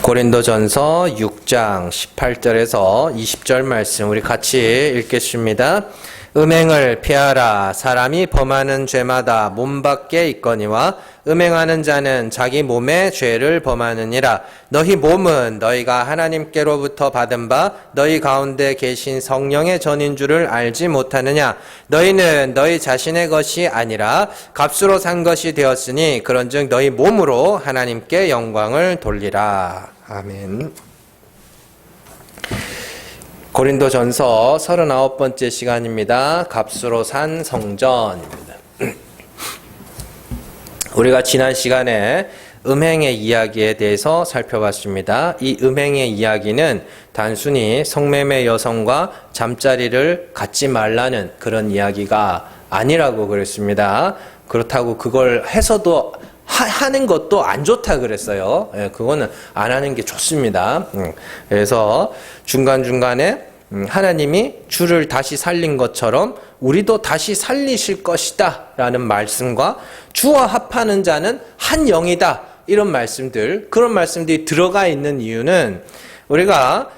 고린도전서 6장 18절에서 20절 말씀 우리 같이 읽겠습니다. 음행을 피하라. 사람이 범하는 죄마다 몸 밖에 있거니와 음행하는 자는 자기 몸의 죄를 범하느니라. 너희 몸은 너희가 하나님께로부터 받은 바 너희 가운데 계신 성령의 전인 줄을 알지 못하느냐. 너희는 너희 자신의 것이 아니라 값으로 산 것이 되었으니 그런즉 너희 몸으로 하나님께 영광을 돌리라. 아멘. 고린도전서 39번째 시간입니다. 값으로 산 성전입니다. 우리가 지난 시간에 음행의 이야기에 대해서 살펴봤습니다. 이 음행의 이야기는 단순히 성매매 여성과 잠자리를 갖지 말라는 그런 이야기가 아니라고 그랬습니다. 그렇다고 그걸 해서도 하는 것도 안 좋다 그랬어요. 그거는 안 하는 게 좋습니다. 그래서 중간중간에 하나님이 주를 다시 살린 것처럼 우리도 다시 살리실 것이다 라는 말씀과 주와 합하는 자는 한 영이다 이런 말씀들, 그런 말씀들이 들어가 있는 이유는 우리가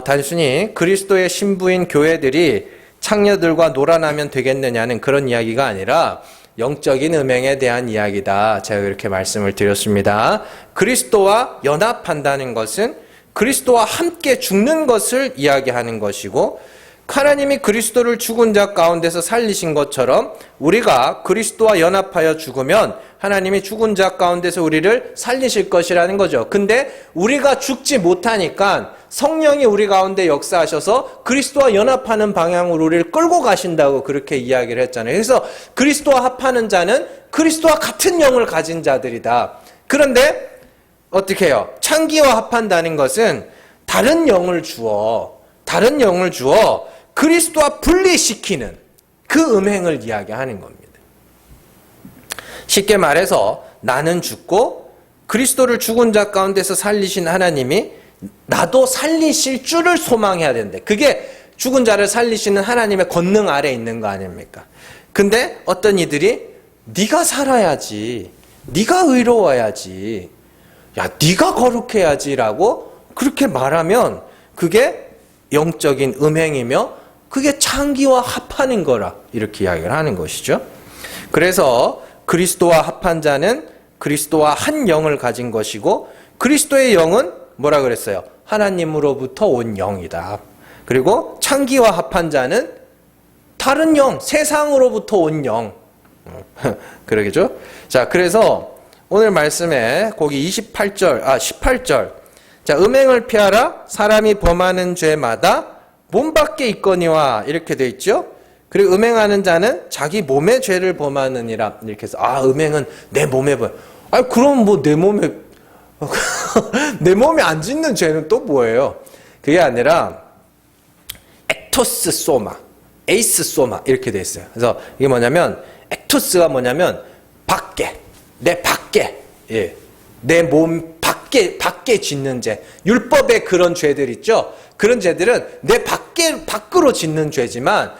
단순히 그리스도의 신부인 교회들이 창녀들과 놀아나면 되겠느냐는 그런 이야기가 아니라 영적인 음행에 대한 이야기다. 제가 그렇게 말씀을 드렸습니다. 그리스도와 연합한다는 것은 그리스도와 함께 죽는 것을 이야기하는 것이고, 하나님이 그리스도를 죽은 자 가운데서 살리신 것처럼 우리가 그리스도와 연합하여 죽으면 하나님이 죽은 자 가운데서 우리를 살리실 것이라는 거죠. 근데 우리가 죽지 못하니까 성령이 우리 가운데 역사하셔서 그리스도와 연합하는 방향으로 우리를 끌고 가신다고 그렇게 이야기를 했잖아요. 그래서 그리스도와 합하는 자는 그리스도와 같은 영을 가진 자들이다. 그런데 어떻게 해요? 창기와 합한다는 것은 다른 영을 주어 그리스도와 분리시키는 그 음행을 이야기하는 겁니다. 쉽게 말해서 나는 죽고 그리스도를 죽은 자 가운데서 살리신 하나님이 나도 살리실 줄을 소망해야 되는데, 그게 죽은 자를 살리시는 하나님의 권능 아래 있는 거 아닙니까? 근데 어떤 이들이 네가 살아야지, 네가 의로워야지, 야 네가 거룩해야지라고 그렇게 말하면 그게 영적인 음행이며 그게 창기와 합하는 거라 이렇게 이야기를 하는 것이죠. 그래서 그리스도와 합한 자는 그리스도와 한 영을 가진 것이고, 그리스도의 영은 뭐라 그랬어요? 하나님으로부터 온 영이다. 그리고 창기와 합한 자는 다른 영, 세상으로부터 온 영. 그러겠죠? 자, 그래서 오늘 말씀에 거기 18절. 자, 음행을 피하라. 사람이 범하는 죄마다 몸 밖에 있거니와 이렇게 돼 있죠. 그리고 음행하는 자는 자기 몸의 죄를 범하느니라 이렇게 해서 음행은 내 몸에 범. 그럼 뭐 내 몸에 내 몸에 안 짓는 죄는 또 뭐예요? 그게 아니라 액토스 소마, 에이스 소마 이렇게 돼 있어요. 그래서 이게 뭐냐면 액토스가 뭐냐면 밖에, 내 밖에, 내 몸 밖에 짓는 죄. 율법의 그런 죄들 있죠. 그런 죄들은 내 밖으로 짓는 죄지만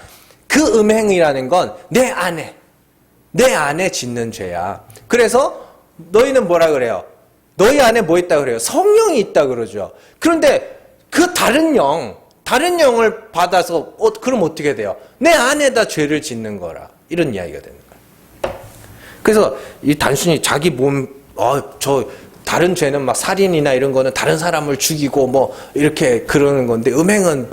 그 음행이라는 건 내 안에 짓는 죄야. 그래서 너희는 뭐라 그래요? 너희 안에 뭐 있다 그래요? 성령이 있다 그러죠. 그런데 그 다른 영을 받아서 그럼 어떻게 돼요? 내 안에다 죄를 짓는 거라. 이런 이야기가 되는 거예요. 그래서 이 단순히 자기 몸, 다른 죄는 막 살인이나 이런 거는 다른 사람을 죽이고 뭐 이렇게 그러는 건데, 음행은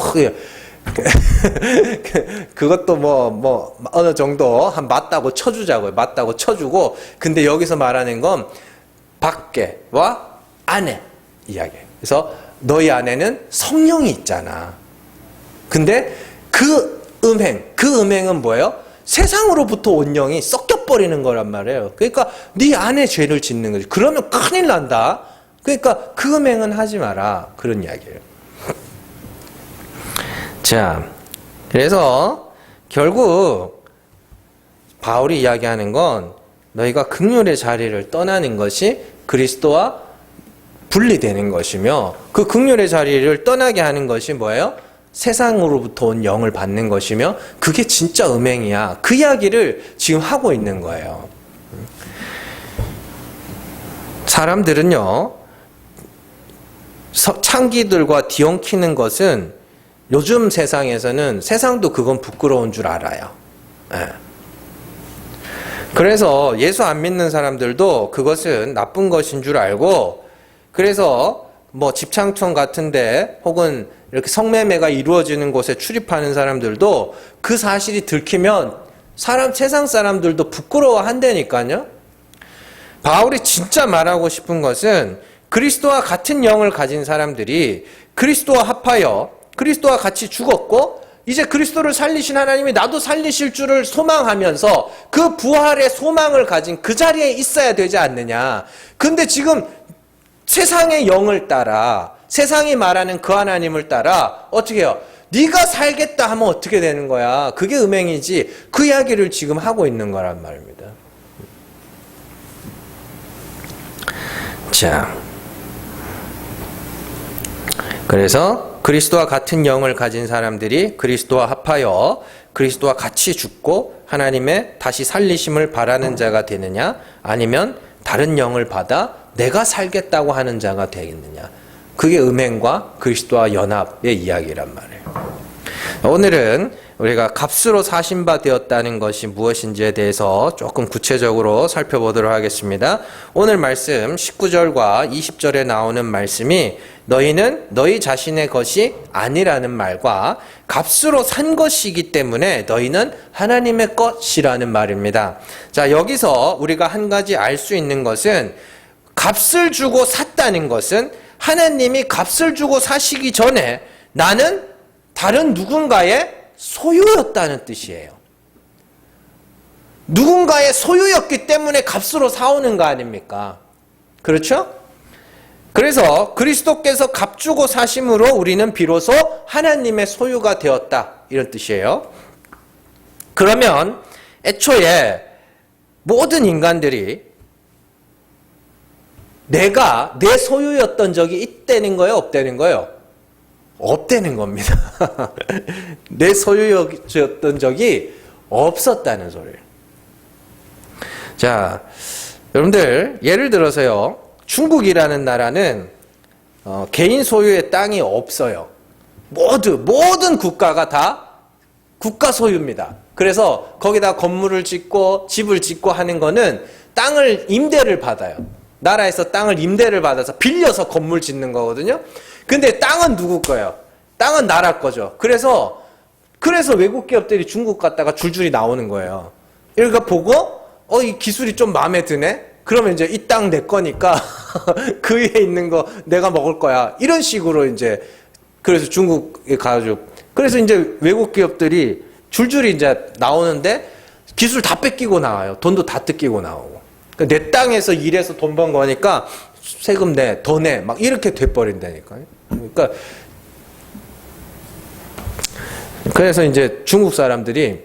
그것도 뭐 어느 정도 한 맞다고 쳐주자고요. 맞다고 쳐주고, 근데 여기서 말하는 건 밖에와 안에 이야기예요. 그래서 너희 안에는 성령이 있잖아. 근데 그 음행은 뭐예요? 세상으로부터 온 영이 섞여버리는 거란 말이에요. 그러니까 네 안에 죄를 짓는 거지. 그러면 큰일 난다. 그러니까 그 음행은 하지 마라. 그런 이야기예요. 자, 그래서 결국 바울이 이야기하는 건 너희가 긍휼의 자리를 떠나는 것이 그리스도와 분리되는 것이며, 그 긍휼의 자리를 떠나게 하는 것이 뭐예요? 세상으로부터 온 영을 받는 것이며, 그게 진짜 음행이야. 그 이야기를 지금 하고 있는 거예요. 사람들은요, 창기들과 뒤엉키는 것은 요즘 세상에서는 세상도 그건 부끄러운 줄 알아요. 예. 그래서 예수 안 믿는 사람들도 그것은 나쁜 것인 줄 알고, 그래서 뭐 집창촌 같은데 혹은 이렇게 성매매가 이루어지는 곳에 출입하는 사람들도 그 사실이 들키면 세상 사람들도 부끄러워한다니까요. 바울이 진짜 말하고 싶은 것은 그리스도와 같은 영을 가진 사람들이 그리스도와 합하여 그리스도와 같이 죽었고, 이제 그리스도를 살리신 하나님이 나도 살리실 줄을 소망하면서 그 부활의 소망을 가진 그 자리에 있어야 되지 않느냐. 근데 지금 세상의 영을 따라, 세상이 말하는 그 하나님을 따라 어떻게 해요? 네가 살겠다 하면 어떻게 되는 거야? 그게 음행이지. 그 이야기를 지금 하고 있는 거란 말입니다. 자, 그래서 그리스도와 같은 영을 가진 사람들이 그리스도와 합하여 그리스도와 같이 죽고 하나님의 다시 살리심을 바라는 자가 되느냐, 아니면 다른 영을 받아 내가 살겠다고 하는 자가 되겠느냐. 그게 음행과 그리스도와 연합의 이야기란 말이에요. 오늘은 우리가 값으로 사신 바 되었다는 것이 무엇인지에 대해서 조금 구체적으로 살펴보도록 하겠습니다. 오늘 말씀 19절과 20절에 나오는 말씀이 너희는 너희 자신의 것이 아니라는 말과 값으로 산 것이기 때문에 너희는 하나님의 것이라는 말입니다. 자, 여기서 우리가 한 가지 알 수 있는 것은 값을 주고 샀다는 것은 하나님이 값을 주고 사시기 전에 나는 다른 누군가의 소유였다는 뜻이에요. 누군가의 소유였기 때문에 값으로 사오는 거 아닙니까? 그렇죠? 그래서 그리스도께서 값 주고 사심으로 우리는 비로소 하나님의 소유가 되었다, 이런 뜻이에요. 그러면 애초에 모든 인간들이 내가 내 소유였던 적이 있다는 거예요, 없다는 거예요? 없다는 겁니다. 내 소유였던 적이 없었다는 소리예요. 자, 여러분들 예를 들어서요, 중국이라는 나라는 개인 소유의 땅이 없어요. 모든 국가가 다 국가 소유입니다. 그래서 거기다 건물을 짓고 집을 짓고 하는 거는 땅을 임대를 받아요. 나라에서 땅을 임대를 받아서 빌려서 건물 짓는 거거든요. 근데 땅은 누구 거예요? 땅은 나라 거죠. 그래서 외국 기업들이 중국 갔다가 줄줄이 나오는 거예요. 이러니까 보고 이 기술이 좀 마음에 드네? 그러면 이제 이 땅 내 거니까 그 위에 있는 거 내가 먹을 거야. 이런 식으로 이제, 그래서 중국에 가가지고, 그래서 이제 외국 기업들이 줄줄이 이제 나오는데 기술 다 뺏기고 나와요. 돈도 다 뜯기고 나오고. 그러니까 내 땅에서 일해서 돈 번 거니까 세금 내, 더 내, 막 이렇게 돼버린다니까요. 그러니까, 그래서 이제 중국 사람들이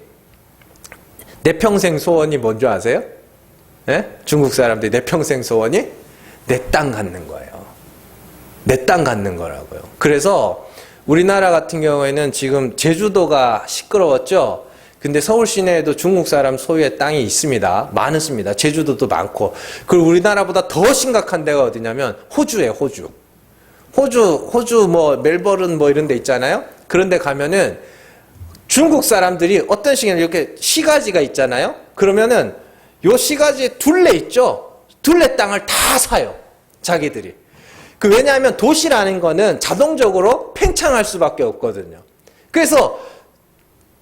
내 평생 소원이 뭔지 아세요? 예? 중국 사람들이 내 평생 소원이 내 땅 갖는 거예요. 내 땅 갖는 거라고요. 그래서 우리나라 같은 경우에는 지금 제주도가 시끄러웠죠? 근데 서울 시내에도 중국 사람 소유의 땅이 있습니다. 많습니다. 제주도도 많고. 그리고 우리나라보다 더 심각한 데가 어디냐면 호주예요, 호주. 호주 뭐 멜버른 뭐 이런 데 있잖아요? 그런 데 가면은 중국 사람들이 어떤 식이냐면 이렇게 시가지가 있잖아요? 그러면은 요 시가지에 둘레 있죠? 둘레 땅을 다 사요. 자기들이. 왜냐하면 도시라는 거는 자동적으로 팽창할 수밖에 없거든요. 그래서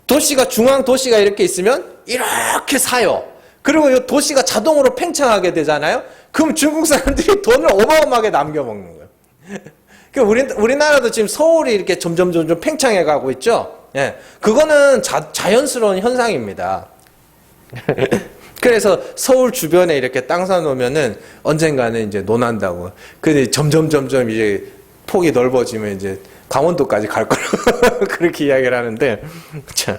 도시가, 중앙 도시가 이렇게 있으면 이렇게 사요. 그리고 이 도시가 자동으로 팽창하게 되잖아요? 그럼 중국 사람들이 돈을 어마어마하게 남겨먹는 거예요. 우리나라도 지금 서울이 이렇게 점점 팽창해 가고 있죠? 예. 그거는 자연스러운 현상입니다. 그래서 서울 주변에 이렇게 땅 사놓으면은 언젠가는 이제 논한다고. 근데 점점 이제 폭이 넓어지면 이제 강원도까지 갈 거라고 그렇게 이야기를 하는데. 자,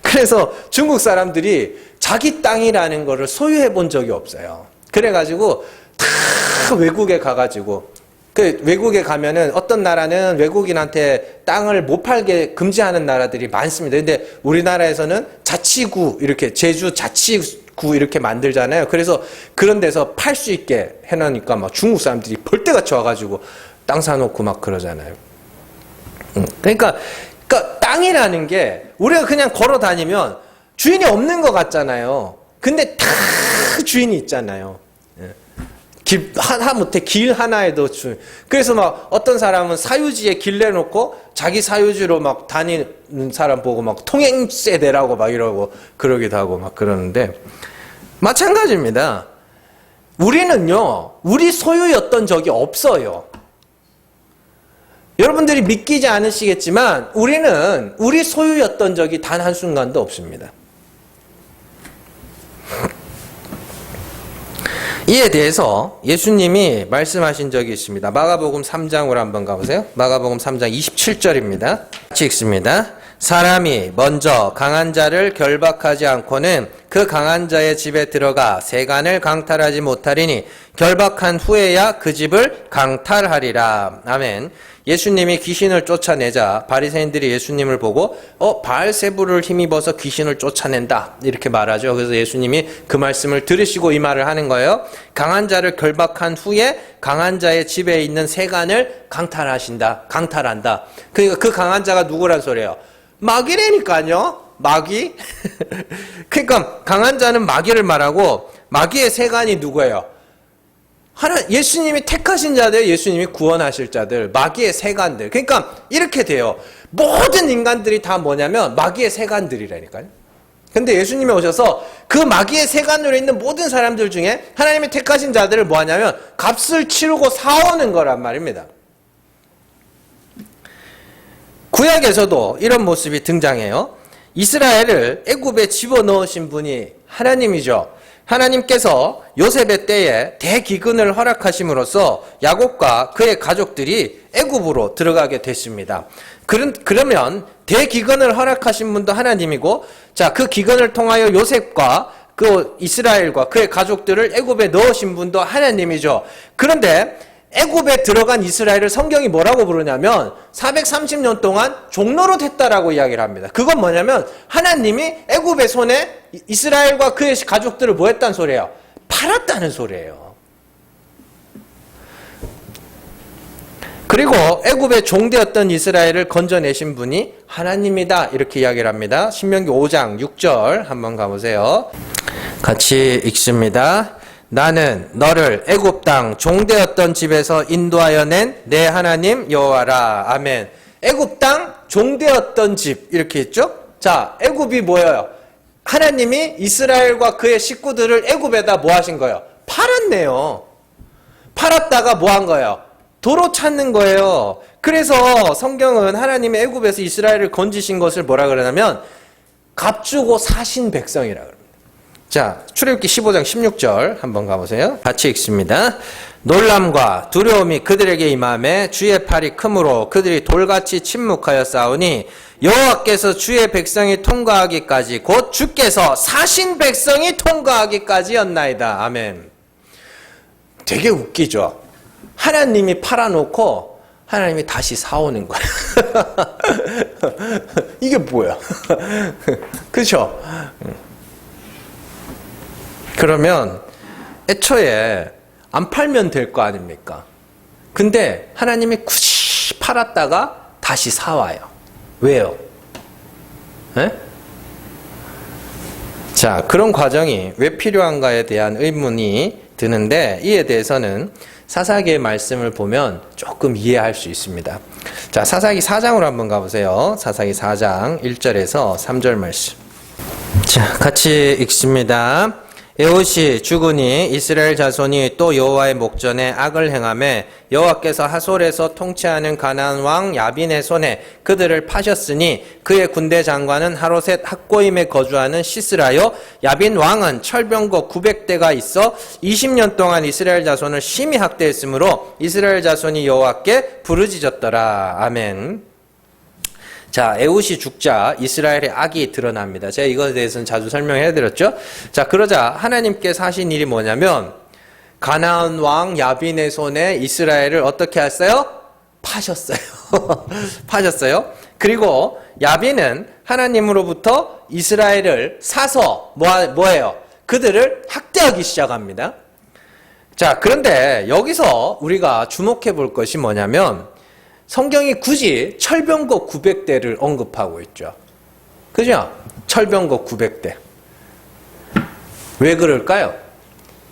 그래서 중국 사람들이 자기 땅이라는 거를 소유해 본 적이 없어요. 그래가지고 다 외국에 가가지고, 외국에 가면은 어떤 나라는 외국인한테 땅을 못 팔게 금지하는 나라들이 많습니다. 근데 우리나라에서는 자치구, 이렇게 제주 자치구 구 이렇게 만들잖아요. 그래서 그런 데서 팔 수 있게 해놓으니까 막 중국 사람들이 벌떼같이 와가지고 땅 사놓고 막 그러잖아요. 그러니까 땅이라는 게 우리가 그냥 걸어 다니면 주인이 없는 것 같잖아요. 근데 다 주인이 있잖아요. 하다못해 길 하나에도 그래서 막 어떤 사람은 사유지에 길 내놓고 자기 사유지로 막 다니는 사람 보고 막 통행세 내라고 막 이러고 그러기도 하고 막 그러는데 마찬가지입니다. 우리는요, 우리 소유였던 적이 없어요. 여러분들이 믿기지 않으시겠지만 우리는 우리 소유였던 적이 단 한순간도 없습니다. 이에 대해서 예수님이 말씀하신 적이 있습니다. 마가복음 3장으로 한번 가보세요. 마가복음 3장 27절입니다. 같이 읽습니다. 사람이 먼저 강한 자를 결박하지 않고는 그 강한 자의 집에 들어가 세간을 강탈하지 못하리니 결박한 후에야 그 집을 강탈하리라. 아멘. 예수님이 귀신을 쫓아내자 바리새인들이 예수님을 보고 바알세불을 힘입어서 귀신을 쫓아낸다 이렇게 말하죠. 그래서 예수님이 그 말씀을 들으시고 이 말을 하는 거예요. 강한 자를 결박한 후에 강한 자의 집에 있는 세간을 강탈한다. 그러니까 그 강한 자가 누구란 소리예요? 마귀라니까요. 마귀. 그러니까 강한 자는 마귀를 말하고 마귀의 세간이 누구예요? 예수님이 택하신 자들, 예수님이 구원하실 자들, 마귀의 세간들. 그러니까 이렇게 돼요. 모든 인간들이 다 뭐냐면 마귀의 세간들이라니까요. 근데 예수님이 오셔서 그 마귀의 세간으로 있는 모든 사람들 중에 하나님이 택하신 자들을 뭐 하냐면 값을 치르고 사오는 거란 말입니다. 구약에서도 이런 모습이 등장해요. 이스라엘을 애굽에 집어넣으신 분이 하나님이죠. 하나님께서 요셉의 때에 대기근을 허락하심으로써 야곱과 그의 가족들이 애굽으로 들어가게 됐습니다. 그러면 대기근을 허락하신 분도 하나님이고, 자, 그 기근을 통하여 요셉과 그 이스라엘과 그의 가족들을 애굽에 넣으신 분도 하나님이죠. 그런데 애굽에 들어간 이스라엘을 성경이 뭐라고 부르냐면 430년 동안 종로로 됐다라고 이야기를 합니다. 그건 뭐냐면 하나님이 애굽의 손에 이스라엘과 그의 가족들을 뭐 했다는 소리예요? 팔았다는 소리예요. 그리고 애굽의 종되었던 이스라엘을 건져내신 분이 하나님이다 이렇게 이야기를 합니다. 신명기 5장 6절 한번 가보세요. 같이 읽습니다. 나는 너를 애굽 땅 종되었던 집에서 인도하여 낸 내 하나님 여호와라. 아멘. 애굽 땅 종되었던 집 이렇게 했죠? 자, 애굽이 뭐예요? 하나님이 이스라엘과 그의 식구들을 애굽에다 뭐 하신 거예요? 팔았네요. 팔았다가 뭐 한 거예요? 도로 찾는 거예요. 그래서 성경은 하나님이 애굽에서 이스라엘을 건지신 것을 뭐라 그러냐면 값주고 사신 백성이라 그래요. 자, 출애굽기 15장 16절 한번 가보세요. 같이 읽습니다. 놀람과 두려움이 그들에게 임하매 주의 팔이 크므로 그들이 돌같이 침묵하여 싸우니 여호와께서 주의 백성이 통과하기까지 곧 주께서 사신 백성이 통과하기까지였나이다. 아멘. 되게 웃기죠. 하나님이 팔아놓고 하나님이 다시 사오는 거야. 이게 뭐야? 그렇죠? 그러면 애초에 안 팔면 될 거 아닙니까? 근데 하나님이 굳이 팔았다가 다시 사와요. 왜요? 에? 자, 그런 과정이 왜 필요한가에 대한 의문이 드는데 이에 대해서는 사사기의 말씀을 보면 조금 이해할 수 있습니다. 자, 사사기 4장으로 한번 가보세요. 사사기 4장 1절에서 3절 말씀. 자, 같이 읽습니다. 에봇이 죽으니 이스라엘 자손이 또 여호와의 목전에 악을 행하매 여호와께서 하솔에서 통치하는 가나안 왕 야빈의 손에 그들을 파셨으니 그의 군대 장관은 하로셋 학고임에 거주하는 시스라요. 야빈 왕은 철병거 900대가 있어 20년 동안 이스라엘 자손을 심히 학대했으므로 이스라엘 자손이 여호와께 부르짖었더라. 아멘. 자, 에봇이 죽자 이스라엘의 악이 드러납니다. 제가 이것에 대해서는 자주 설명해드렸죠. 자, 그러자 하나님께서 하신 일이 뭐냐면 가나안 왕 야빈의 손에 이스라엘을 어떻게 했어요? 파셨어요. 파셨어요. 그리고 야빈은 하나님으로부터 이스라엘을 사서 뭐예요? 그들을 학대하기 시작합니다. 자, 그런데 여기서 우리가 주목해 볼 것이 뭐냐면 성경이 굳이 철병거 900대를 언급하고 있죠. 그죠? 철병거 900대. 왜 그럴까요?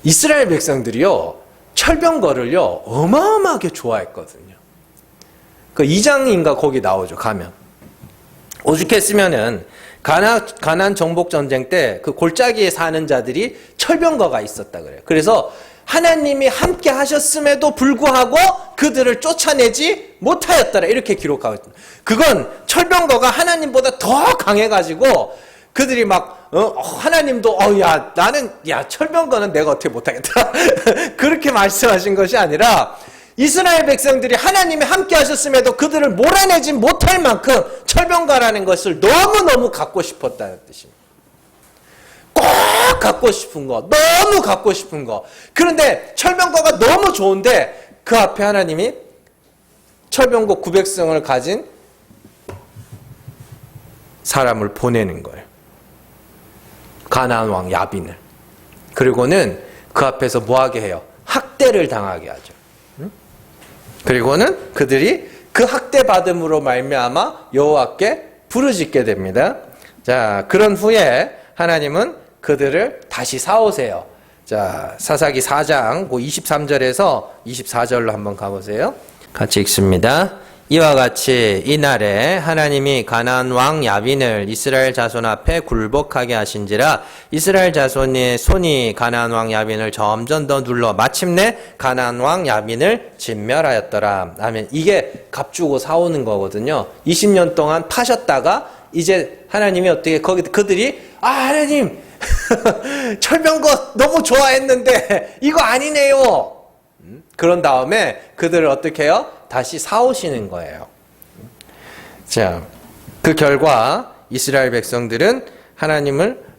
이스라엘 백성들이요, 철병거를요, 어마어마하게 좋아했거든요. 그 2장인가 거기 나오죠, 가면. 오죽했으면은, 가나안 정복 전쟁 때 그 골짜기에 사는 자들이 철병거가 있었다 그래요. 그래서 하나님이 함께 하셨음에도 불구하고 그들을 쫓아내지 못하였더라. 이렇게 기록하고 있습니다. 그건 철병거가 하나님보다 더 강해가지고 그들이 막, 하나님도, 철병거는 내가 어떻게 못하겠다. 그렇게 말씀하신 것이 아니라 이스라엘 백성들이 하나님이 함께 하셨음에도 그들을 몰아내지 못할 만큼 철병거라는 것을 너무너무 갖고 싶었다는 뜻입니다. 꼭 갖고 싶은 거, 너무 갖고 싶은 거. 그런데 철병거가 너무 좋은데 그 앞에 하나님이 철병거 900성을 가진 사람을 보내는 거예요. 가나안 왕 야빈을. 그리고는 그 앞에서 뭐하게 해요? 학대를 당하게 하죠. 그리고는 그들이 그 학대받음으로 말미암아 여호와께 부르짖게 됩니다. 자, 그런 후에 하나님은 그들을 다시 사오세요. 자, 사사기 4장 23절에서 24절로 한번 가보세요. 같이 읽습니다. 이와 같이 이날에 하나님이 가나안 왕 야빈을 이스라엘 자손 앞에 굴복하게 하신지라 이스라엘 자손의 손이 가나안 왕 야빈을 점점 더 눌러 마침내 가나안 왕 야빈을 진멸하였더라. 아멘. 이게 값주고 사오는 거거든요. 20년 동안 파셨다가 이제 하나님이 어떻게 그들이 하나님 철병거 너무 좋아했는데 이거 아니네요. 그런 다음에 그들을 어떻게 해요? 다시 사오시는 거예요. 자, 그 결과 이스라엘 백성들은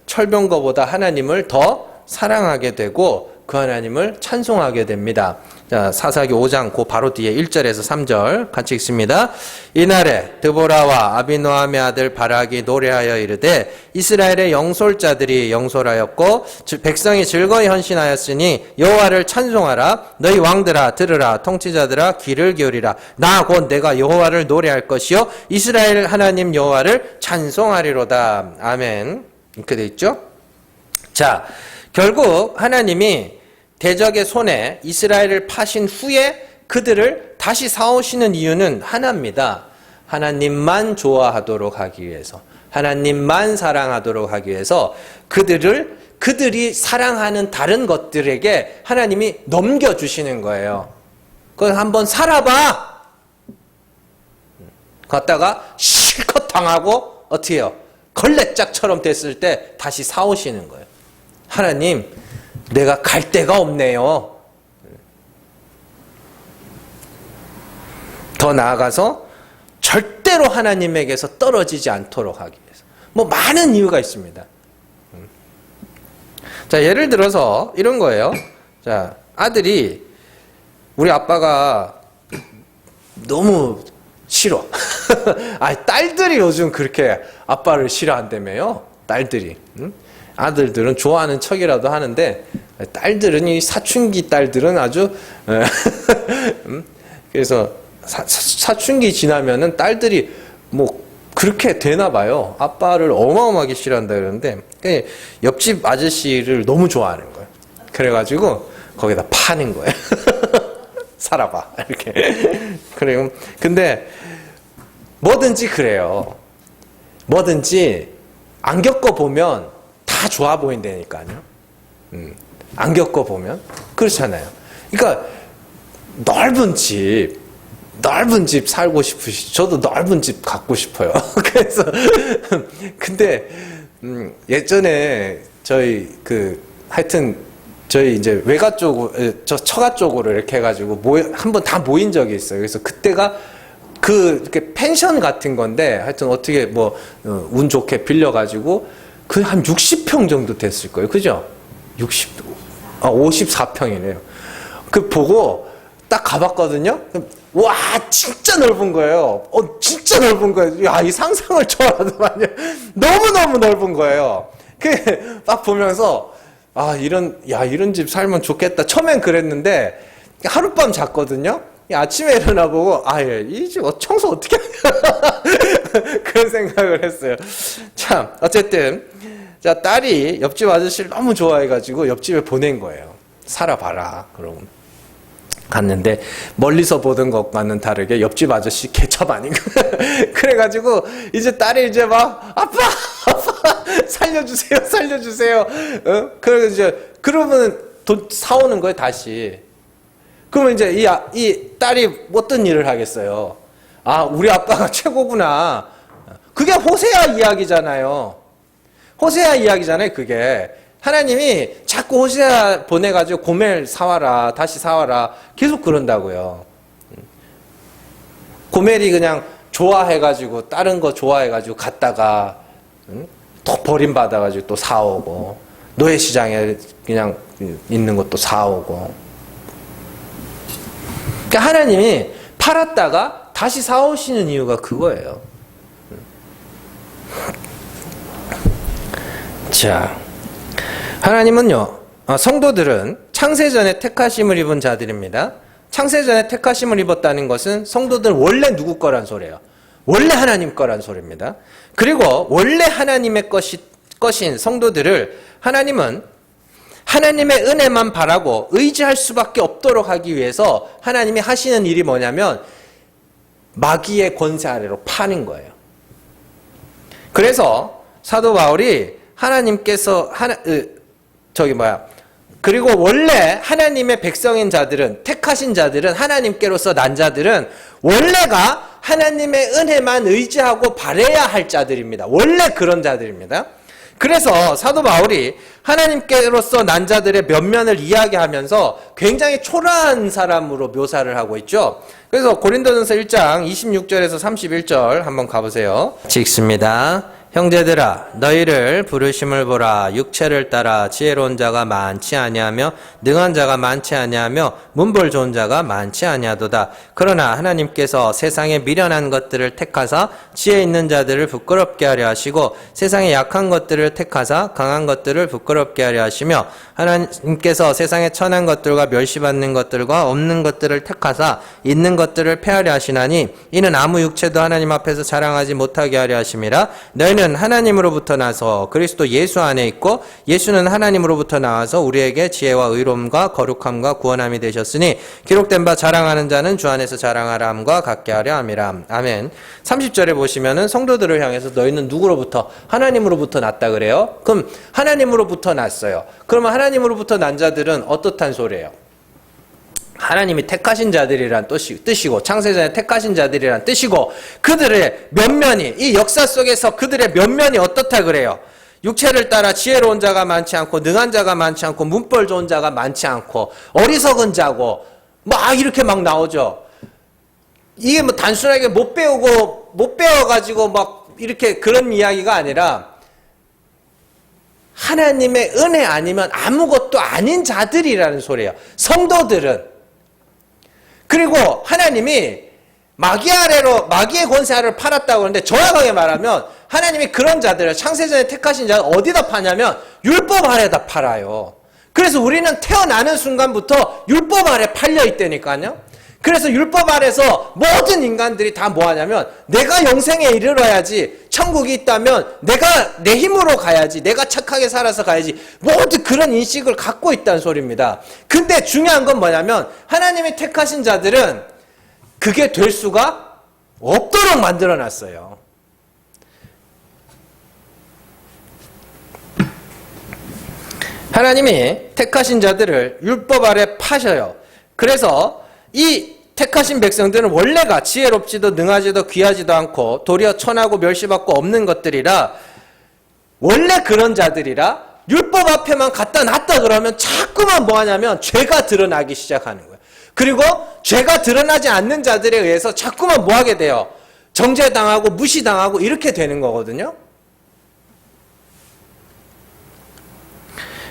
철병거보다 하나님을 더 사랑하게 되고 그 하나님을 찬송하게 됩니다. 자, 사사기 5장 그 바로 뒤에 1절에서 3절 같이 읽습니다. 이날에 드보라와 아비노함의 아들 바락이 노래하여 이르되 이스라엘의 영솔자들이 영솔하였고 백성이 즐거이 헌신하였으니 여호와를 찬송하라. 너희 왕들아 들으라. 통치자들아 귀를 기울이라. 나 곧 내가 여호와를 노래할 것이요 이스라엘 하나님 여호와를 찬송하리로다. 아멘. 이렇게 돼 있죠. 자, 결국 하나님이 대적의 손에 이스라엘을 파신 후에 그들을 다시 사오시는 이유는 하나입니다. 하나님만 좋아하도록 하기 위해서, 하나님만 사랑하도록 하기 위해서 그들이 사랑하는 다른 것들에게 하나님이 넘겨주시는 거예요. 그걸 한번 살아봐! 갔다가 실컷 당하고 어떻게 해요? 걸레짝처럼 됐을 때 다시 사오시는 거예요. 하나님, 내가 갈 데가 없네요. 더 나아가서 절대로 하나님에게서 떨어지지 않도록 하기 위해서. 많은 이유가 있습니다. 자, 예를 들어서 이런 거예요. 자, 아들이 우리 아빠가 너무 싫어. 딸들이 요즘 그렇게 아빠를 싫어한다며요. 딸들이. 아들들은 좋아하는 척이라도 하는데 딸들은 이 사춘기 딸들은 아주 그래서 사춘기 지나면은 딸들이 그렇게 되나 봐요. 아빠를 어마어마하게 싫어한다 그러는데 옆집 아저씨를 너무 좋아하는 거예요. 그래가지고 거기다 파는 거예요. 살아봐 이렇게. 그래요. 근데 뭐든지 그래요. 뭐든지 안 겪어보면 다 좋아 보인다니까요. 안 겪어보면 그렇잖아요. 그러니까 넓은 집 살고 싶으시. 저도 넓은 집 갖고 싶어요. 그래서 근데 예전에 저희 저희 이제 외가 쪽으로 처가 쪽으로 이렇게 해가지고 한번 다 모인 적이 있어요. 그래서 그때가 이렇게 펜션 같은 건데 하여튼 어떻게 운 좋게 빌려가지고 한 60평 정도 됐을 거예요. 그죠? 54평이네요. 그 보고 딱 가봤거든요. 와, 진짜 넓은 거예요. 진짜 넓은 거예요. 야, 이 상상을 초월하더만요. 너무너무 넓은 거예요. 딱 보면서 이런 집 살면 좋겠다. 처음엔 그랬는데, 하룻밤 잤거든요? 아침에 일어나보고, 이 집 청소 어떻게 하냐. 그런 생각을 했어요. 참, 어쨌든, 자, 딸이 옆집 아저씨를 너무 좋아해가지고 옆집에 보낸 거예요. 살아봐라. 그럼. 갔는데, 멀리서 보던 것과는 다르게 옆집 아저씨 개첩 아닌 거야. 그래가지고, 이제 딸이 이제 막, 아빠! 살려주세요. 그래서 이제, 그러면 돈 사오는 거예요, 다시. 그러면 이제 이 딸이 어떤 일을 하겠어요? 우리 아빠가 최고구나. 그게 호세아 이야기잖아요. 그게. 하나님이 자꾸 호세아 보내가지고 고멜 사와라, 다시 사와라. 계속 그런다고요. 고멜이 그냥 좋아해가지고, 다른 거 좋아해가지고 갔다가, 또 버림받아가지고 또 사오고, 노예시장에 그냥 있는 것도 사오고. 그러니까 하나님이 팔았다가 다시 사오시는 이유가 그거예요. 자, 하나님은요, 성도들은 창세전에 택하심을 입은 자들입니다. 창세전에 택하심을 입었다는 것은 성도들은 원래 누구 거란 소리예요. 원래 하나님 거란 소리입니다. 그리고 원래 하나님의 것인 성도들을 하나님은 하나님의 은혜만 바라고 의지할 수밖에 없도록 하기 위해서 하나님이 하시는 일이 뭐냐면 마귀의 권세 아래로 파는 거예요. 그래서 사도 바울이 하나님께서 그리고 원래 하나님의 백성인 자들은, 택하신 자들은, 하나님께로서 난 자들은 원래가 하나님의 은혜만 의지하고 바라야 할 자들입니다. 원래 그런 자들입니다. 그래서 사도 바울이 하나님께로서 난 자들의 면면을 이야기하면서 굉장히 초라한 사람으로 묘사를 하고 있죠. 그래서 고린도전서 1장 26절에서 31절 한번 가보세요. 읽습니다. 형제들아, 너희를 부르심을 보라. 육체를 따라 지혜로운 자가 많지 아니하며 능한 자가 많지 아니하며 문벌 좋은 자가 많지 아니하도다. 그러나 하나님께서 세상에 미련한 것들을 택하사 지혜 있는 자들을 부끄럽게 하려 하시고 세상에 약한 것들을 택하사 강한 것들을 부끄럽게 하려 하시며 하나님께서 세상에 천한 것들과 멸시받는 것들과 없는 것들을 택하사 있는 것들을 폐하려 하시나니 이는 아무 육체도 하나님 앞에서 자랑하지 못하게 하려 하심이라. 너희는 하나님으로부터 나서 그리스도 예수 안에 있고 예수는 하나님으로부터 나와서 우리에게 지혜와 의로움과 거룩함과 구원함이 되셨으니 기록된 바 자랑하는 자는 주 안에서 자랑하라 함과 같게 하려 함이라. 아멘. 30절에 보시면은 성도들을 향해서 너희는 누구로부터? 하나님으로부터 났다 그래요. 그럼 하나님으로부터 났어요. 그러면 하나님으로부터 난 자들은 어떻단 소리예요? 하나님이 택하신 자들이란 뜻이고 창세전에 택하신 자들이란 뜻이고 그들의 면면이 이 역사 속에서 그들의 면면이 어떻다 그래요? 육체를 따라 지혜로운 자가 많지 않고 능한 자가 많지 않고 문벌 좋은 자가 많지 않고 어리석은 자고 막 이렇게 막 나오죠. 이게 뭐 단순하게 못 배워가지고 막 이렇게 그런 이야기가 아니라 하나님의 은혜 아니면 아무것도 아닌 자들이라는 소리예요. 성도들은. 그리고 하나님이 마귀의 권세 아래로 팔았다고 하는데 정확하게 말하면 하나님이 그런 자들을 창세전에 택하신 자를 어디다 파냐면 율법 아래다 팔아요. 그래서 우리는 태어나는 순간부터 율법 아래 팔려 있다니까요. 그래서 율법 아래서 모든 인간들이 다 뭐하냐면 내가 영생에 이르러야지, 천국이 있다면 내가 내 힘으로 가야지, 내가 착하게 살아서 가야지, 모두 그런 인식을 갖고 있다는 소리입니다. 근데 중요한 건 뭐냐면 하나님이 택하신 자들은 그게 될 수가 없도록 만들어놨어요. 하나님이 택하신 자들을 율법 아래 파셔요. 그래서 이 택하신 백성들은 원래가 지혜롭지도 능하지도 귀하지도 않고 도리어 천하고 멸시받고 없는 것들이라, 원래 그런 자들이라 율법 앞에만 갖다 놨다 그러면 자꾸만 뭐하냐면 죄가 드러나기 시작하는 거예요. 그리고 죄가 드러나지 않는 자들에 의해서 자꾸만 뭐하게 돼요? 정죄당하고 무시당하고 이렇게 되는 거거든요.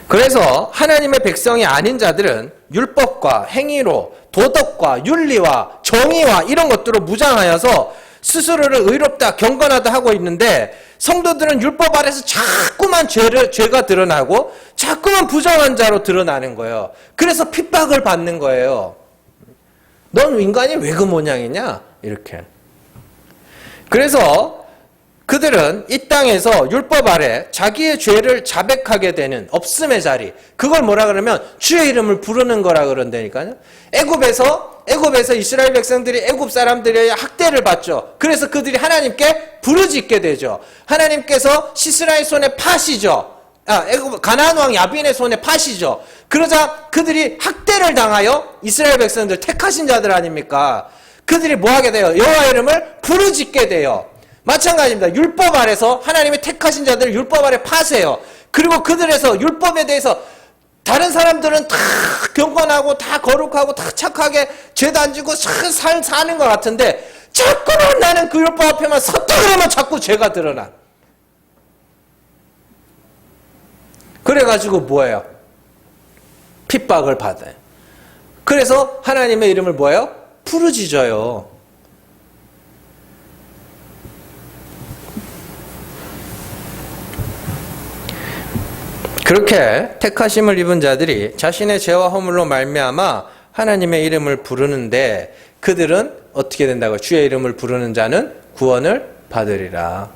그래서 하나님의 백성이 아닌 자들은 율법과 행위로 도덕과 윤리와 정의와 이런 것들로 무장하여서 스스로를 의롭다 경건하다 하고 있는데 성도들은 율법 아래서 자꾸만 죄가 드러나고 자꾸만 부정한 자로 드러나는 거예요. 그래서 핍박을 받는 거예요. 넌 인간이 왜 그 모양이냐? 이렇게. 그래서 그들은 이 땅에서 율법 아래 자기의 죄를 자백하게 되는 없음의 자리, 그걸 뭐라 그러면 주의 이름을 부르는 거라 그런다니까요. 애굽에서 이스라엘 백성들이 애굽 사람들의 학대를 받죠. 그래서 그들이 하나님께 부르짖게 되죠. 하나님께서 시스라의 손에 파시죠. 가나안 왕 야빈의 손에 파시죠. 그러자 그들이 학대를 당하여 이스라엘 백성들 택하신 자들 아닙니까? 그들이 뭐 하게 돼요? 여호와 이름을 부르짖게 돼요. 마찬가지입니다. 율법 아래서 하나님의 택하신 자들을 율법 아래 파세요. 그리고 그들에서 율법에 대해서 다른 사람들은 다 경건하고 다 거룩하고 다 착하게 죄도 안 지고 사는 것 같은데 자꾸만 나는 그 율법 앞에만 섰다 그러면 자꾸 죄가 드러나. 그래가지고 뭐예요? 핍박을 받아요. 그래서 하나님의 이름을 뭐예요? 부르짖어요. 그렇게 택하심을 입은 자들이 자신의 죄와 허물로 말미암아 하나님의 이름을 부르는데 그들은 어떻게 된다고요? 주의 이름을 부르는 자는 구원을 받으리라.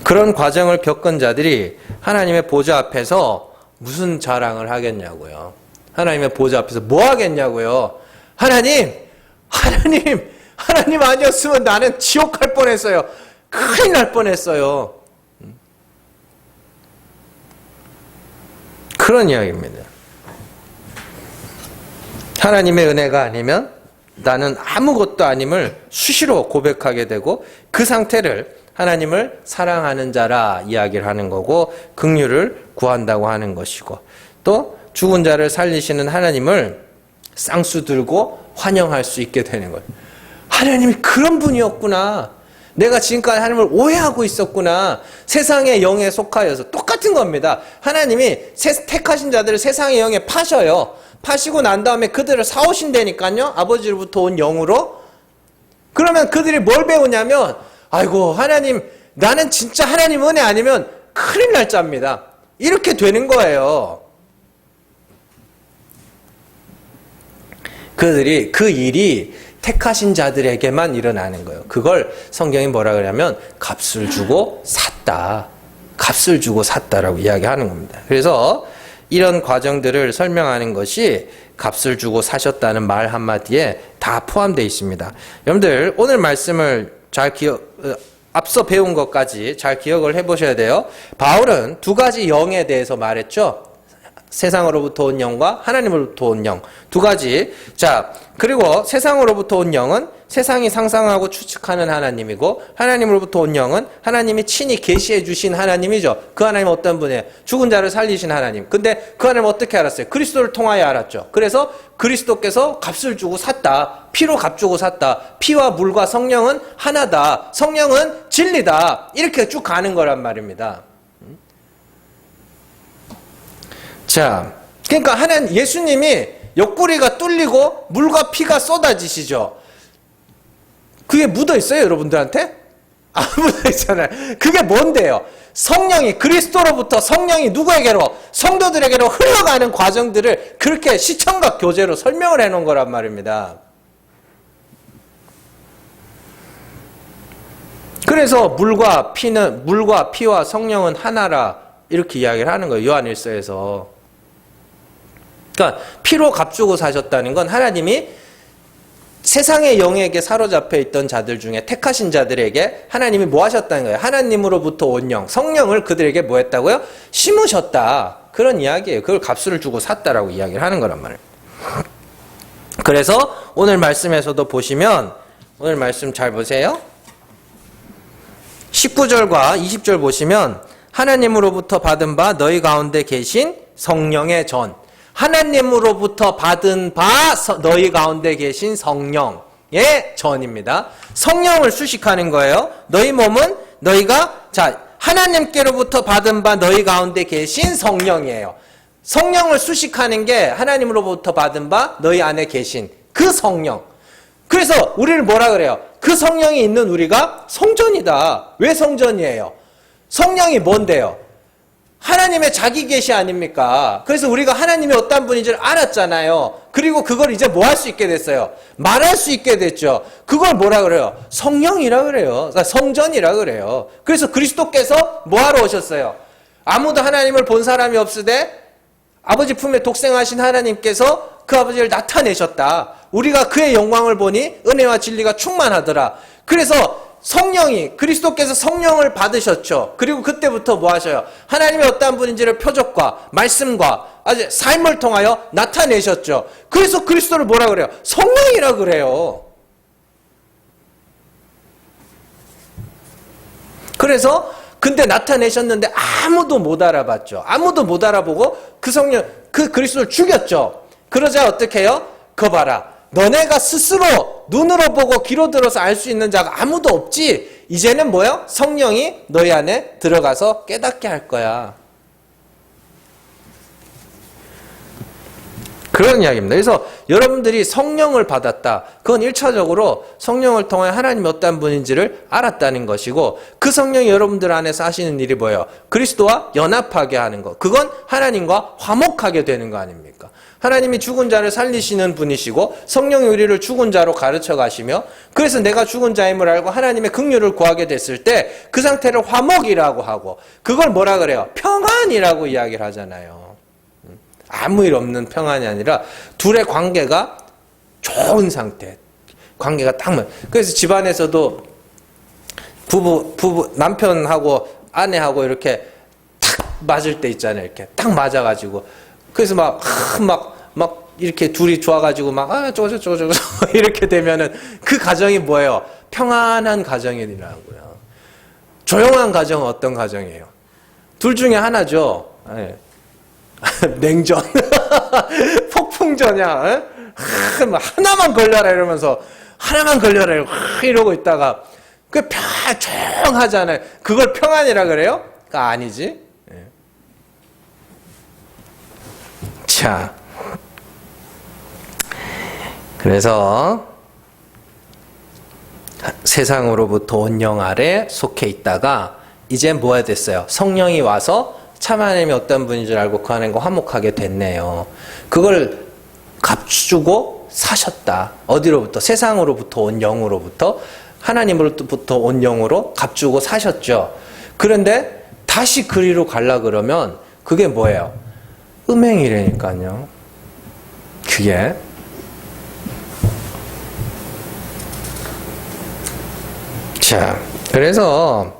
그런 과정을 겪은 자들이 하나님의 보좌 앞에서 무슨 자랑을 하겠냐고요. 하나님의 보좌 앞에서 뭐 하겠냐고요. 하나님 아니었으면 나는 지옥 갈 뻔했어요. 큰일 날 뻔했어요. 그런 이야기입니다. 하나님의 은혜가 아니면 나는 아무것도 아님을 수시로 고백하게 되고 그 상태를 하나님을 사랑하는 자라 이야기를 하는 거고 긍휼을 구한다고 하는 것이고 또 죽은 자를 살리시는 하나님을 쌍수 들고 환영할 수 있게 되는 거예요. 하나님이 그런 분이었구나. 내가 지금까지 하나님을 오해하고 있었구나. 세상의 영에 속하여서 똑같은 겁니다. 하나님이 택하신 자들을 세상의 영에 파셔요. 파시고 난 다음에 그들을 사오신다니까요. 아버지로부터 온 영으로. 그러면 그들이 뭘 배우냐면 아이고 하나님 나는 진짜 하나님 은혜 아니면 큰일 날 자입니다. 이렇게 되는 거예요. 그 일이 택하신 자들에게만 일어나는 거예요. 그걸 성경이 뭐라 그러냐면 값을 주고 샀다. 값을 주고 샀다라고 이야기하는 겁니다. 그래서 이런 과정들을 설명하는 것이 값을 주고 사셨다는 말 한마디에 다 포함되어 있습니다. 여러분들 오늘 말씀을 앞서 배운 것까지 잘 기억을 해보셔야 돼요. 바울은 두 가지 영에 대해서 말했죠. 세상으로부터 온 영과 하나님으로부터 온 영. 두 가지. 자, 그리고 세상으로부터 온 영은 세상이 상상하고 추측하는 하나님이고 하나님으로부터 온 영은 하나님이 친히 계시해 주신 하나님이죠. 그 하나님은 어떤 분이에요? 죽은 자를 살리신 하나님. 근데 그 하나님은 어떻게 알았어요? 그리스도를 통하여 알았죠. 그래서 그리스도께서 값을 주고 샀다. 피로 값 주고 샀다. 피와 물과 성령은 하나다. 성령은 진리다. 이렇게 쭉 가는 거란 말입니다. 자, 그러니까 예수님이 옆구리가 뚫리고 물과 피가 쏟아지시죠. 그게 묻어 있어요, 여러분들한테? 안 묻어 있잖아요. 그게 뭔데요? 성령이 그리스도로부터 성령이 누구에게로? 성도들에게로 흘러가는 과정들을 그렇게 시청각 교재로 설명을 해놓은 거란 말입니다. 그래서 물과 피와 성령은 하나라 이렇게 이야기를 하는 거예요. 요한일서에서. 그러니까 피로 값주고 사셨다는 건 하나님이 세상의 영에게 사로잡혀 있던 자들 중에 택하신 자들에게 하나님이 뭐 하셨다는 거예요? 하나님으로부터 온 영, 성령을 그들에게 뭐 했다고요? 심으셨다. 그런 이야기예요. 그걸 값을 주고 샀다라고 이야기를 하는 거란 말이에요. 그래서 오늘 말씀에서도 보시면 오늘 말씀 잘 보세요. 19절과 20절 보시면 하나님으로부터 받은 바 너희 가운데 계신 성령의 전. 하나님으로부터 받은 바 너희 가운데 계신 성령의 전입니다. 성령을 수식하는 거예요. 너희 몸은 하나님께로부터 받은 바 너희 가운데 계신 성령이에요. 성령을 수식하는 게 하나님으로부터 받은 바 너희 안에 계신 그 성령. 그래서 우리를 뭐라 그래요? 그 성령이 있는 우리가 성전이다. 왜 성전이에요? 성령이 뭔데요? 하나님의 자기 계시 아닙니까? 그래서 우리가 하나님이 어떤 분인지를 알았잖아요. 그리고 그걸 이제 뭐 할 수 있게 됐어요? 말할 수 있게 됐죠. 그걸 뭐라 그래요? 성령이라 그래요. 그러니까 성전이라 그래요. 그래서 그리스도께서 뭐 하러 오셨어요? 아무도 하나님을 본 사람이 없으되 아버지 품에 독생하신 하나님께서 그 아버지를 나타내셨다. 우리가 그의 영광을 보니 은혜와 진리가 충만하더라. 그래서 성령이, 그리스도께서 성령을 받으셨죠. 그리고 그때부터 뭐 하셔요? 하나님이 어떠한 분인지를 표적과 말씀과 아주 삶을 통하여 나타내셨죠. 그래서 그리스도를 뭐라 그래요? 성령이라 그래요. 그래서 근데 나타내셨는데 아무도 못 알아봤죠. 아무도 못 알아보고 그 성령, 그 그리스도를 죽였죠. 그러자 어떻게 해요? 그거 봐라. 너네가 스스로 눈으로 보고 귀로 들어서 알 수 있는 자가 아무도 없지. 이제는 뭐요? 성령이 너희 안에 들어가서 깨닫게 할 거야. 그런 이야기입니다. 그래서 여러분들이 성령을 받았다. 그건 1차적으로 성령을 통해 하나님이 어떤 분인지를 알았다는 것이고, 그 성령이 여러분들 안에서 하시는 일이 뭐예요? 그리스도와 연합하게 하는 것. 그건 하나님과 화목하게 되는 거 아닙니까? 하나님이 죽은 자를 살리시는 분이시고 성령이 우리를 죽은 자로 가르쳐 가시며, 그래서 내가 죽은 자임을 알고 하나님의 긍휼을 구하게 됐을 때 그 상태를 화목이라고 하고, 그걸 뭐라 그래요? 평안이라고 이야기를 하잖아요. 아무 일 없는 평안이 아니라 둘의 관계가 좋은 상태, 관계가 딱 그래서 집안에서도 부부 남편하고 아내하고 이렇게 탁 맞을 때 있잖아요. 이렇게 딱 맞아가지고, 그래서 막 이렇게 둘이 좋아가지고 저거 이렇게 되면은 그 가정이 뭐예요? 평안한 가정이라고요. 조용한 가정은 어떤 가정이에요? 둘 중에 하나죠. 네. 냉전, 폭풍전야. 하나만 걸려라 이러면서 하나만 걸려라 이러고 있다가 그 조용하잖아요. 그걸 평안이라 그래요? 그러니까 아니지. 네. 자, 그래서 세상으로부터 온 영 아래 속해 있다가 이제 뭐가 됐어요? 성령이 와서 참 하나님이 어떤 분인 줄 알고 그 하나님과 화목하게 됐네요. 그걸 값주고 사셨다. 어디로부터? 세상으로부터 온 영으로부터, 하나님으로부터 온 영으로 값주고 사셨죠. 그런데 다시 그리로 가려 그러면 그게 뭐예요? 음행이라니까요. 그게 자, 그래서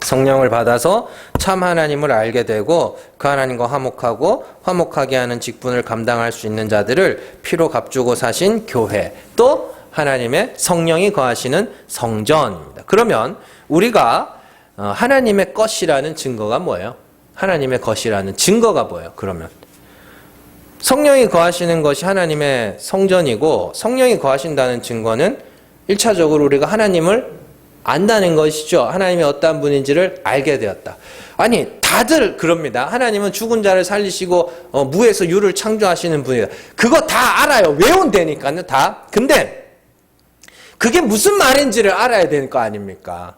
성령을 받아서 참 하나님을 알게 되고 그 하나님과 화목하고 화목하게 하는 직분을 감당할 수 있는 자들을 피로 값주고 사신 교회, 또 하나님의 성령이 거하시는 성전입니다. 그러면 우리가 하나님의 것이라는 증거가 뭐예요? 하나님의 것이라는 증거가 뭐예요? 그러면 성령이 거하시는 것이 하나님의 성전이고, 성령이 거하신다는 증거는 1차적으로 우리가 하나님을 안다는 것이죠. 하나님이 어떠한 분인지를 알게 되었다. 아니, 다들 그럽니다. 하나님은 죽은 자를 살리시고 무에서 유를 창조하시는 분이다. 그거 다 알아요. 외운다니까요, 다. 근데 그게 무슨 말인지를 알아야 되는 거 아닙니까?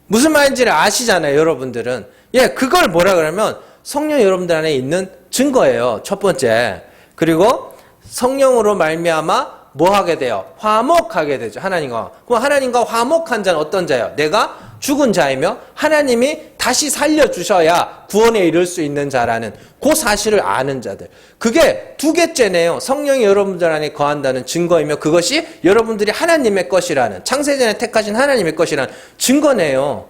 무슨 말인지를 아시잖아요, 여러분들은. 예, 그걸 뭐라 그러면 성령 여러분들 안에 있는 증거예요. 첫 번째. 그리고 성령으로 말미암아 뭐 하게 돼요? 화목하게 되죠. 하나님과. 그럼 하나님과 화목한 자는 어떤 자예요? 내가 죽은 자이며 하나님이 다시 살려주셔야 구원에 이를 수 있는 자라는 그 사실을 아는 자들. 그게 두 개째네요. 성령이 여러분들 안에 거한다는 증거이며 그것이 여러분들이 하나님의 것이라는, 창세전에 택하신 하나님의 것이라는 증거네요.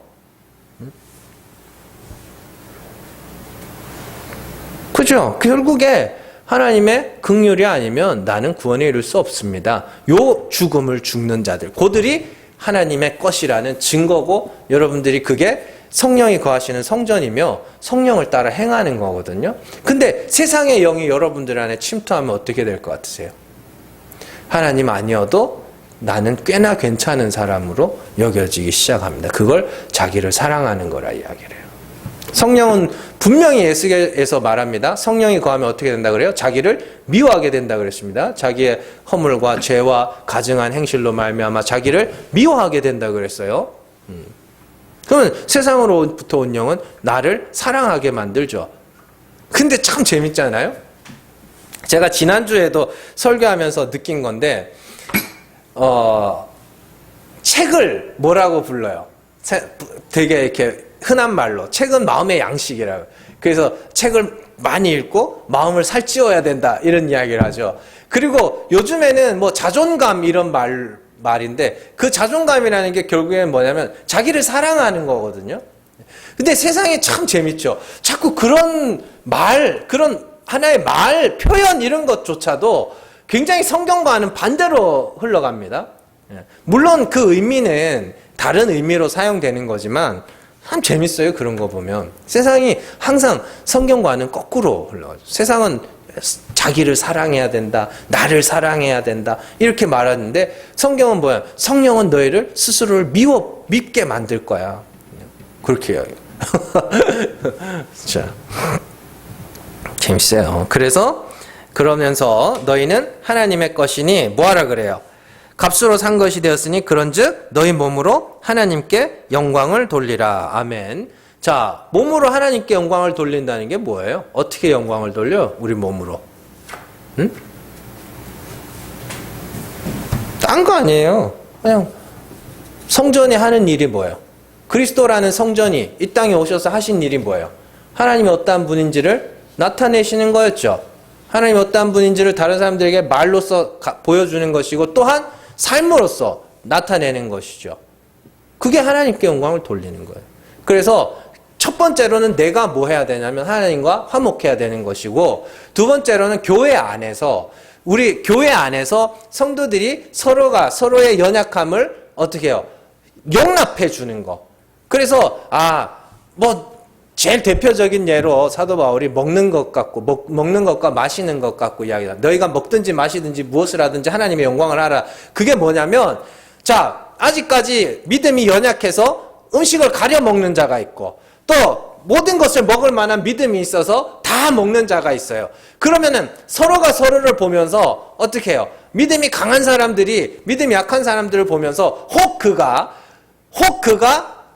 그죠? 결국에 하나님의 긍휼이 아니면 나는 구원에 이를 수 없습니다. 요 죽음을 죽는 자들, 그들이 하나님의 것이라는 증거고, 여러분들이 그게 성령이 거하시는 성전이며 성령을 따라 행하는 거거든요. 근데 세상의 영이 여러분들 안에 침투하면 어떻게 될 것 같으세요? 하나님 아니어도 나는 꽤나 괜찮은 사람으로 여겨지기 시작합니다. 그걸 자기를 사랑하는 거라 이야기를 해요. 성령은 분명히 에스겔에서 말합니다. 성령이 거하면 어떻게 된다 그래요? 자기를 미워하게 된다 그랬습니다. 자기의 허물과 죄와 가증한 행실로 말미암아 자기를 미워하게 된다 그랬어요. 그러면 세상으로부터 온 영은 나를 사랑하게 만들죠. 근데 참 재밌잖아요. 제가 지난주에도 설교하면서 느낀 건데 책을 뭐라고 불러요? 되게 이렇게 흔한 말로 책은 마음의 양식이라고. 그래서 책을 많이 읽고 마음을 살찌워야 된다 이런 이야기를 하죠. 그리고 요즘에는 뭐 자존감 이런 말인데 그 자존감이라는 게 결국에는 뭐냐면 자기를 사랑하는 거거든요. 근데 세상이 참 재밌죠. 자꾸 그런 그런 하나의 말, 표현 이런 것조차도 굉장히 성경과는 반대로 흘러갑니다. 물론 그 의미는 다른 의미로 사용되는 거지만 참 재밌어요. 그런 거 보면. 세상이 항상 성경과는 거꾸로 흘러가죠. 세상은 자기를 사랑해야 된다. 나를 사랑해야 된다. 이렇게 말하는데 성경은 뭐야? 성령은 너희를 스스로를 밉게 만들 거야. 그렇게 이야기해요. 자, 재밌어요. 그래서 그러면서 너희는 하나님의 것이니 뭐하라 그래요? 값으로 산 것이 되었으니 그런즉 너희 몸으로 하나님께 영광을 돌리라. 아멘. 자, 몸으로 하나님께 영광을 돌린다는 게 뭐예요? 어떻게 영광을 돌려? 우리 몸으로. 응? 딴 거 아니에요. 그냥 성전이 하는 일이 뭐예요? 그리스도라는 성전이 이 땅에 오셔서 하신 일이 뭐예요? 하나님이 어떠한 분인지를 나타내시는 거였죠. 하나님이 어떠한 분인지를 다른 사람들에게 말로써 보여주는 것이고 또한 삶으로써 나타내는 것이죠. 그게 하나님께 영광을 돌리는 거예요. 그래서 첫 번째로는 내가 뭐 해야 되냐면 하나님과 화목해야 되는 것이고 두 번째로는 교회 안에서 우리 교회 안에서 성도들이 서로가 서로의 연약함을 어떻게 해요? 용납해 주는 거. 그래서 제일 대표적인 예로 사도 바울이 먹는 것 같고 먹는 것과 마시는 것 같고 이야기다. 너희가 먹든지 마시든지 무엇을 하든지 하나님의 영광을 하라. 그게 뭐냐면 자, 아직까지 믿음이 연약해서 음식을 가려 먹는 자가 있고 또 모든 것을 먹을 만한 믿음이 있어서 다 먹는 자가 있어요. 그러면은 서로가 서로를 보면서 어떻게 해요? 믿음이 강한 사람들이 믿음이 약한 사람들을 보면서 혹 그가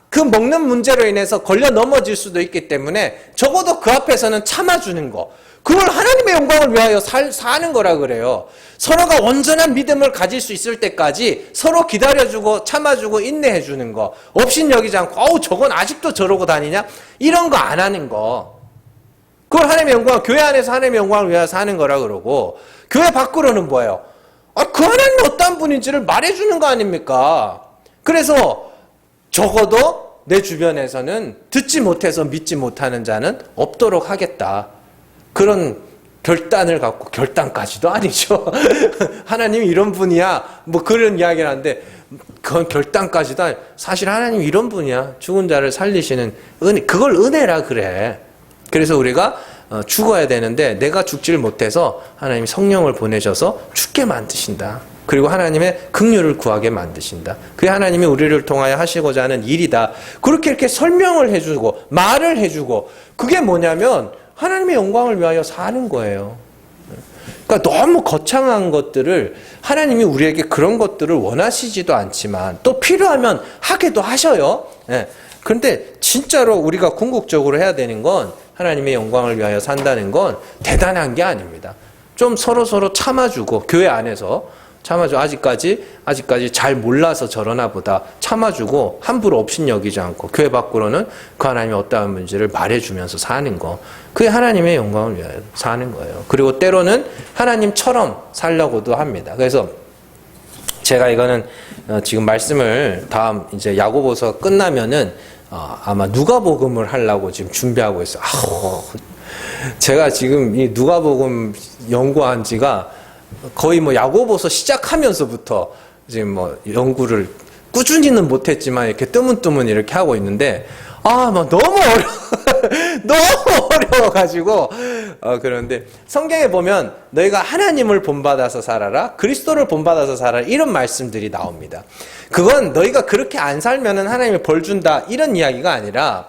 그 먹는 문제로 인해서 걸려 넘어질 수도 있기 때문에 적어도 그 앞에서는 참아주는 거. 그걸 하나님의 영광을 위하여 사는 거라 그래요. 서로가 온전한 믿음을 가질 수 있을 때까지 서로 기다려주고 참아주고 인내해주는 거. 업신여기지 않고 저건 아직도 저러고 다니냐? 이런 거 안 하는 거. 그걸 하나님의 영광, 교회 안에서 하나님의 영광을 위하여 사는 거라 그러고 교회 밖으로는 뭐예요? 그 하나님이 어떤 분인지를 말해주는 거 아닙니까? 그래서 적어도 내 주변에서는 듣지 못해서 믿지 못하는 자는 없도록 하겠다. 그런 결단을 갖고 결단까지도 아니죠. 하나님이 이런 분이야. 뭐 그런 이야기를 하는데 그건 결단까지도 아니. 사실 하나님이 이런 분이야. 죽은 자를 살리시는 은혜. 그걸 은혜라 그래. 그래서 우리가 죽어야 되는데 내가 죽지를 못해서 하나님이 성령을 보내셔서 죽게 만드신다. 그리고 하나님의 긍휼을 구하게 만드신다. 그게 하나님이 우리를 통하여 하시고자 하는 일이다. 그렇게 이렇게 설명을 해주고 말을 해주고 그게 뭐냐면 하나님의 영광을 위하여 사는 거예요. 그러니까 너무 거창한 것들을 하나님이 우리에게 그런 것들을 원하시지도 않지만 또 필요하면 하게도 하셔요. 그런데 진짜로 우리가 궁극적으로 해야 되는 건 하나님의 영광을 위하여 산다는 건 대단한 게 아닙니다. 좀 서로 참아주고 교회 안에서 참아주고 아직까지 잘 몰라서 저러나 보다 참아주고 함부로 업신여기지 않고 교회 밖으로는 그 하나님이 어떠한 문제를 말해주면서 사는 거. 그게 하나님의 영광을 위하여 사는 거예요. 그리고 때로는 하나님처럼 살려고도 합니다. 그래서 제가 이거는 지금 말씀을 다음 이제 야고보서 끝나면은 아마 누가복음을 하려고 지금 준비하고 있어요. 제가 지금 이 누가복음 연구한 지가 거의 뭐 야고보서 시작하면서부터 지금 뭐 연구를 꾸준히는 못했지만 이렇게 뜨문뜨문 이렇게 하고 있는데 막 너무 너무 어려워가지고 그런데 성경에 보면 너희가 하나님을 본받아서 살아라, 그리스도를 본받아서 살아라 이런 말씀들이 나옵니다. 그건 너희가 그렇게 안 살면은 하나님이 벌 준다 이런 이야기가 아니라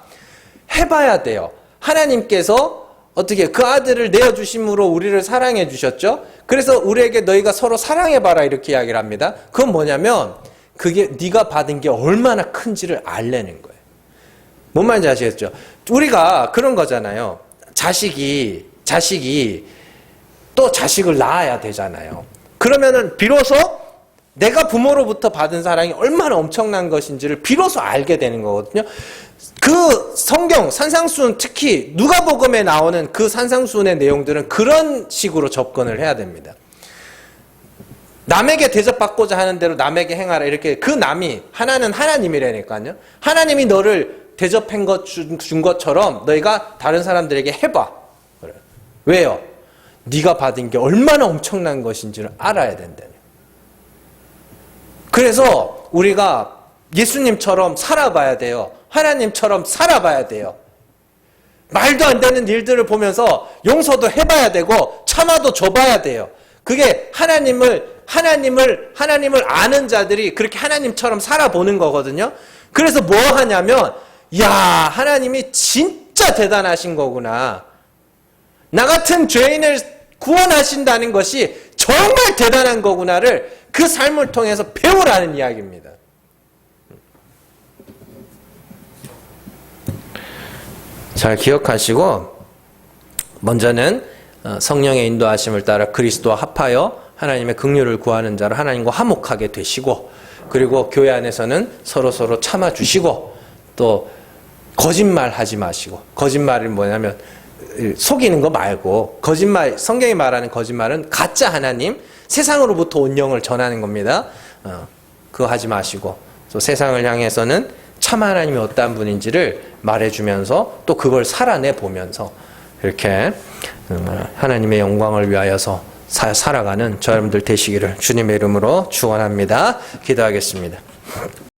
해봐야 돼요. 하나님께서 어떻게 그 아들을 내어주심으로 우리를 사랑해 주셨죠. 그래서 우리에게 너희가 서로 사랑해봐라 이렇게 이야기를 합니다. 그건 뭐냐면 그게 네가 받은 게 얼마나 큰지를 알려는 거예요. 뭔 말인지 아시겠죠? 우리가 그런 거잖아요. 자식이 또 자식을 낳아야 되잖아요. 그러면은 비로소 내가 부모로부터 받은 사랑이 얼마나 엄청난 것인지를 비로소 알게 되는 거거든요. 그 성경 산상수훈, 특히 누가복음에 나오는 그 산상수훈의 내용들은 그런 식으로 접근을 해야 됩니다. 남에게 대접받고자 하는 대로 남에게 행하라. 이렇게 그 남이 하나는 하나님이라니까요. 하나님이 너를 대접한 준 것처럼 너희가 다른 사람들에게 해봐. 그래. 왜요? 네가 받은 게 얼마나 엄청난 것인지를 알아야 된다요. 그래서 우리가 예수님처럼 살아봐야 돼요. 하나님처럼 살아봐야 돼요. 말도 안 되는 일들을 보면서 용서도 해봐야 되고 참아도 줘봐야 돼요. 그게 하나님을 아는 자들이 그렇게 하나님처럼 살아보는 거거든요. 그래서 뭐 하냐면, 야, 하나님이 진짜 대단하신 거구나. 나 같은 죄인을 구원하신다는 것이 정말 대단한 거구나를 그 삶을 통해서 배우라는 이야기입니다. 잘 기억하시고, 먼저는 성령의 인도하심을 따라 그리스도와 합하여 하나님의 긍휼을 구하는 자로 하나님과 화목하게 되시고, 그리고 교회 안에서는 서로 참아주시고, 또 거짓말하지 마시고, 거짓말은 뭐냐면 속이는 거 말고, 거짓말, 성경이 말하는 거짓말은 가짜 하나님, 세상으로부터 온 영을 전하는 겁니다. 그거 하지 마시고, 또 세상을 향해서는 참 하나님이 어떠한 분인지를 말해주면서 또 그걸 살아내 보면서 이렇게 하나님의 영광을 위하여서 살아가는 저 여러분들 되시기를 주님의 이름으로 축원합니다. 기도하겠습니다.